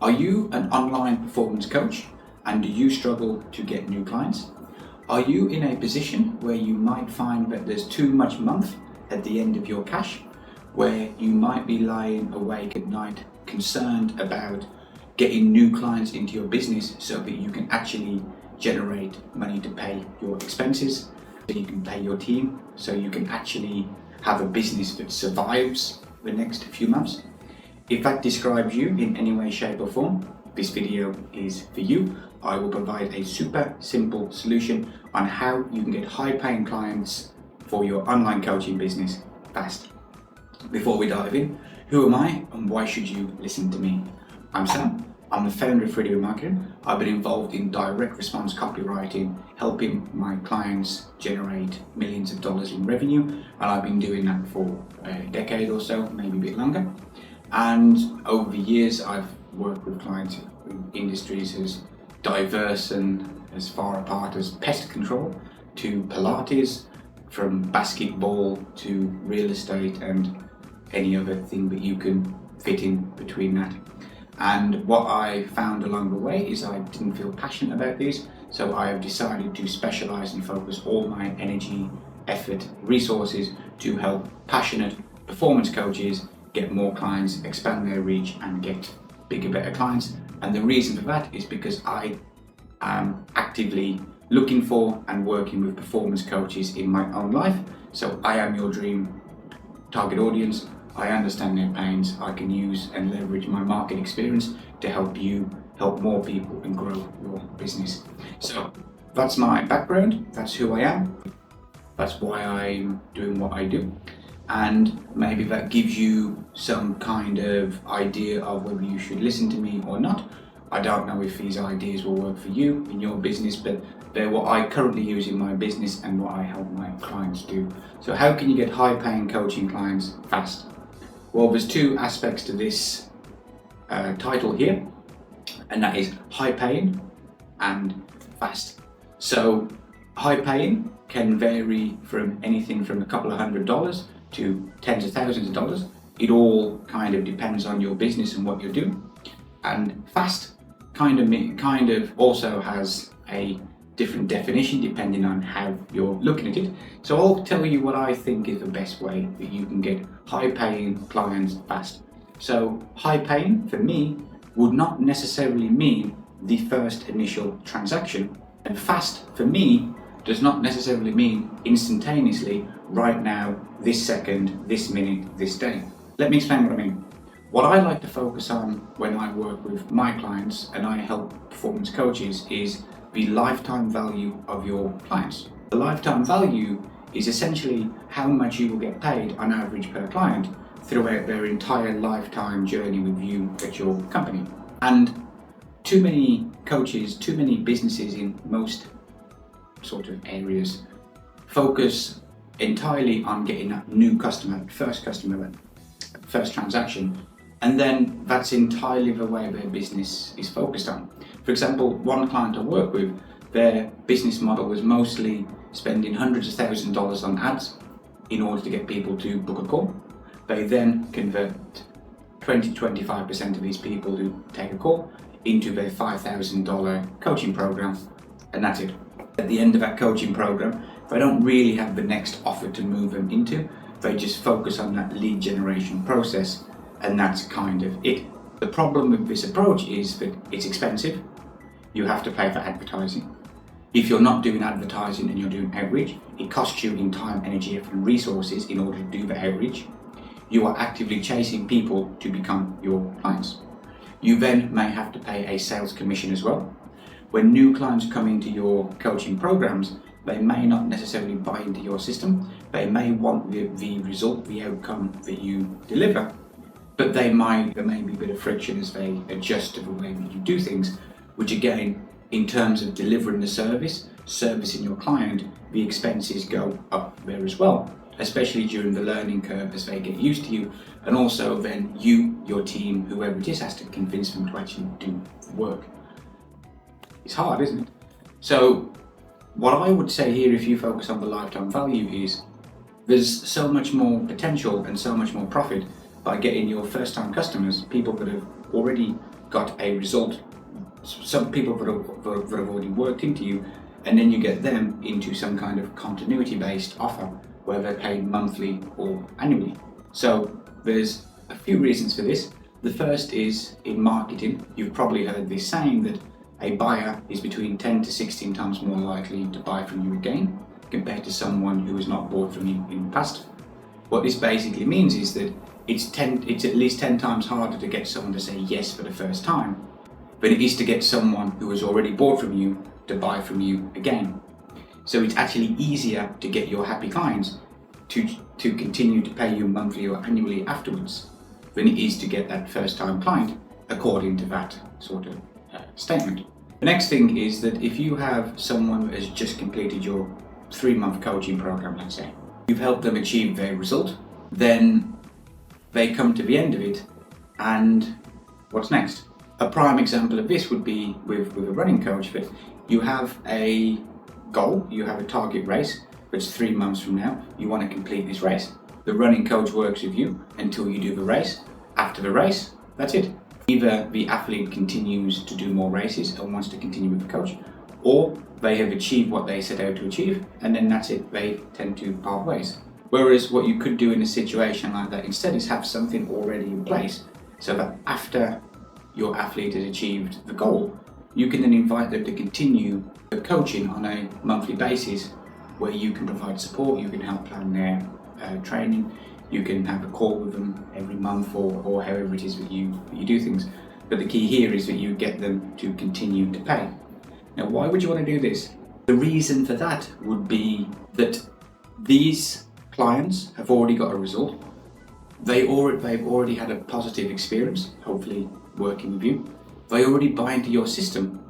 Are you an online performance coach and do you struggle to get new clients? Are you in a position where you might find that there's too much month at the end of your cash, where you might be lying awake at night concerned about getting new clients into your business so that you can actually generate money to pay your expenses, so you can pay your team, so you can actually have a business that survives the next few months? If that describes you in any way, shape or form, this video is for you. I will provide a super simple solution on how you can get high paying clients for your online coaching business fast. Before we dive in, who am I and why should you listen to me? I'm Sam. I'm the founder of Freedom Marketing. I've been involved in direct response copywriting, helping my clients generate millions of dollars in revenue, and I've been doing that for a decade or so, maybe a bit longer. And over the years, I've worked with clients in industries as diverse and as far apart as pest control to Pilates, from basketball to real estate and any other thing that you can fit in between that. And what I found along the way is I didn't feel passionate about these, so I have decided to specialize and focus all my energy, effort, resources to help passionate performance coaches get more clients, expand their reach and get bigger, better clients. And the reason for that is because I am actively looking for and working with performance coaches in my own life. So I am your dream target audience. I understand their pains. I can use and leverage my market experience to help you help more people and grow your business. So that's my background. That's who I am. That's why I'm doing what I do. And maybe that gives you some kind of idea of whether you should listen to me or not. I don't know if these ideas will work for you in your business, but they're what I currently use in my business and what I help my clients do. So how can you get high paying coaching clients fast? Well, there's two aspects to this title here, and that is high paying and fast. So high paying can vary from anything from a couple of $100s to tens of thousands of dollars. It all kind of depends on your business and what you're doing. And fast kind of also has a different definition depending on how you're looking at it. So I'll tell you what I think is the best way that you can get high paying clients fast. So high paying for me would not necessarily mean the first initial transaction, and fast for me does not necessarily mean instantaneously, right now, this second, this minute, this day. Let me explain what I mean. What I like to focus on when I work with my clients and I help performance coaches is the lifetime value of your clients. The lifetime value is essentially how much you will get paid on average per client throughout their entire lifetime journey with you at your company. And too many coaches, too many businesses in most sort of areas focus entirely on getting that new customer, first transaction, and then that's entirely the way their business is focused on. For example, one client I work with, their business model was mostly spending hundreds of thousands of dollars on ads in order to get people to book a call. They then convert 20-25% of these people who take a call into their $5,000 coaching program, and that's it. At the end of that coaching program, they don't really have the next offer to move them into. They just focus on that lead generation process, and that's kind of it. The problem with this approach is that it's expensive. You have to pay for advertising. If you're not doing advertising and you're doing outreach, it costs you in time, energy, effort, and resources in order to do the outreach. You are actively chasing people to become your clients. You then may have to pay a sales commission as well. When new clients come into your coaching programs, they may not necessarily buy into your system. They may want the result, the outcome that you deliver, but there may be a bit of friction as they adjust to the way that you do things, which again, in terms of delivering the servicing your client, the expenses go up there as well, especially during the learning curve as they get used to you, and also then you, your team, whoever it is, has to convince them to actually do the work. It's hard, isn't it? So what I would say here, if you focus on the lifetime value, is there's so much more potential and so much more profit by getting your first time customers, people that have already got a result, some people that have already worked into you, and then you get them into some kind of continuity based offer where they're paid monthly or annually. So there's a few reasons for this. The first is in marketing. You've probably heard this saying that a buyer is between 10 to 16 times more likely to buy from you again compared to someone who has not bought from you in the past. What this basically means is that it's at least 10 times harder to get someone to say yes for the first time than it is to get someone who has already bought from you to buy from you again. So it's actually easier to get your happy clients to continue to pay you monthly or annually afterwards than it is to get that first time client, according to that sort of statement. The next thing is that if you have someone who has just completed your 3-month coaching program, let's say, you've helped them achieve their result, then they come to the end of it, and what's next? A prime example of this would be with a running coach, that you have a goal, you have a target race, which 3 months from now, you want to complete this race. The running coach works with you until you do the race. After the race, that's it. Either the athlete continues to do more races and wants to continue with the coach, or they have achieved what they set out to achieve, and then that's it, they tend to part ways. Whereas what you could do in a situation like that instead is have something already in place, so that after your athlete has achieved the goal, you can then invite them to continue the coaching on a monthly basis, where you can provide support, you can help plan their training, you can have a call with them every month or however it is that you do things. But the key here is that you get them to continue to pay. Now, why would you want to do this? The reason for that would be that these clients have already got a result. They've already had a positive experience, hopefully working with you. They already buy into your system,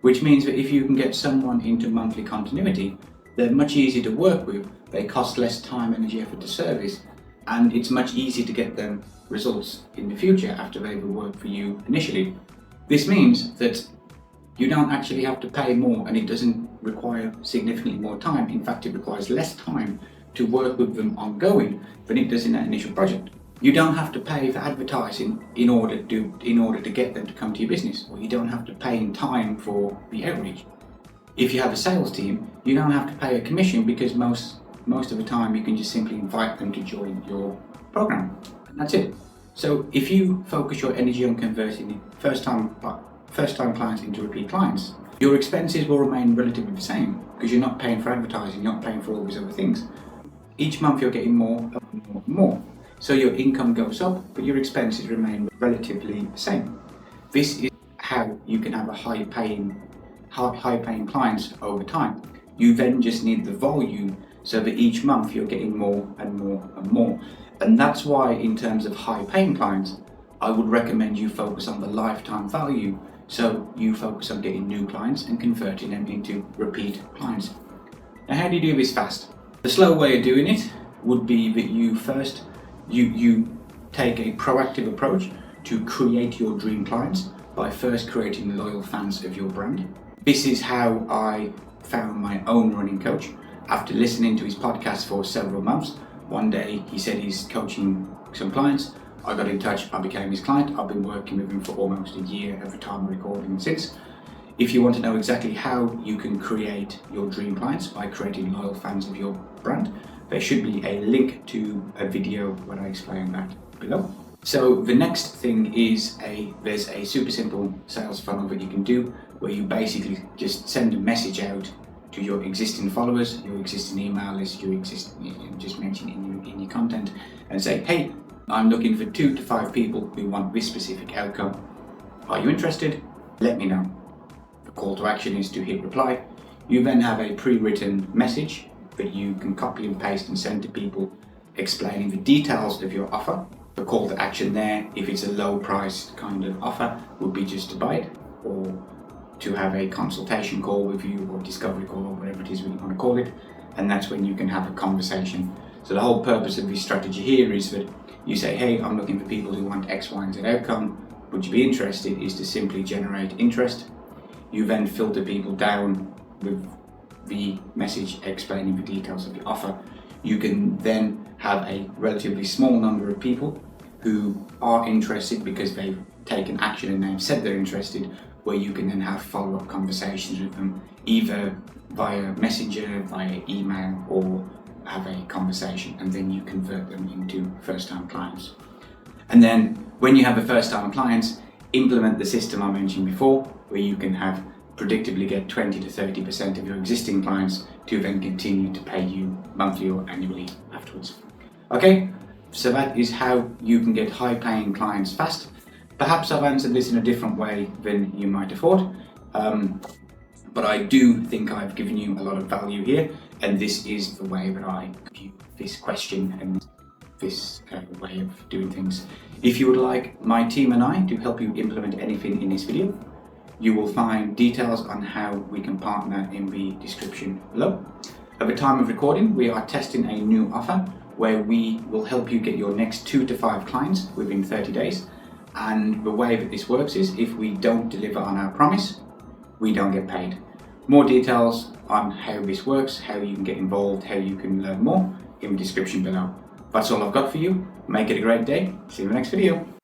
which means that if you can get someone into monthly continuity, they're much easier to work with, they cost less time, energy, effort to service, and it's much easier to get them results in the future after they've worked for you initially. This means that you don't actually have to pay more, and it doesn't require significantly more time. In fact, it requires less time to work with them ongoing than it does in that initial project. You don't have to pay for advertising in order to get them to come to your business, or you don't have to pay in time for the outreach. If you have a sales team, you don't have to pay a commission, because most of the time you can just simply invite them to join your program, and that's it. So if you focus your energy on converting first time clients into repeat clients, your expenses will remain relatively the same, because you're not paying for advertising, you're not paying for all these other things. Each month you're getting more and more and more. So your income goes up, but your expenses remain relatively the same. This is how you can have a high paying clients over time. You then just need the volume, so that each month you're getting more and more and more. And that's why, in terms of high paying clients, I would recommend you focus on the lifetime value. So you focus on getting new clients and converting them into repeat clients. Now, how do you do this fast? The slow way of doing it would be that you first you take a proactive approach to create your dream clients by first creating loyal fans of your brand. This is how I found my own running coach. After listening to his podcast for several months, one day he said he's coaching some clients. I got in touch, I became his client. I've been working with him for almost a year at the time of recording since. If you want to know exactly how you can create your dream clients by creating loyal fans of your brand, there should be a link to a video where I explain that below. So the next thing is there's a super simple sales funnel that you can do, where you basically just send a message out to your existing followers, your existing email list, just mention in your content, and say, hey, I'm looking for 2 to 5 people who want this specific outcome. Are you interested? Let me know. The call to action is to hit reply. You then have a pre-written message that you can copy and paste and send to people, explaining the details of your offer. The call to action there, if it's a low price kind of offer, would be just to buy it, or to have a consultation call with you, or discovery call, or whatever it is that you want to call it, and that's when you can have a conversation. So the whole purpose of this strategy here is that you say, hey, I'm looking for people who want X, Y, and Z outcome. Would you be interested? Is to simply generate interest. You then filter people down with the message explaining the details of the offer. You can then have a relatively small number of people who are interested because they've taken action and they've said they're interested, where you can then have follow-up conversations with them, either via messenger, via email, or have a conversation, and then you convert them into first-time clients. And then when you have a first-time clients, implement the system I mentioned before, where you can have predictably get 20 to 30% of your existing clients to then continue to pay you monthly or annually afterwards. Okay, so that is how you can get high-paying clients fast. Perhaps I've answered this in a different way than you might have thought, but I do think I've given you a lot of value here, and this is the way that I view this question and this way of doing things. If you would like my team and I to help you implement anything in this video, you will find details on how we can partner in the description below. At the time of recording, we are testing a new offer where we will help you get your next 2 to 5 clients within 30 days. And the way that this works is if we don't deliver on our promise, we don't get paid. More details on how this works, how you can get involved, how you can learn more in the description below. That's all I've got for you. Make it a great day. See you in the next video.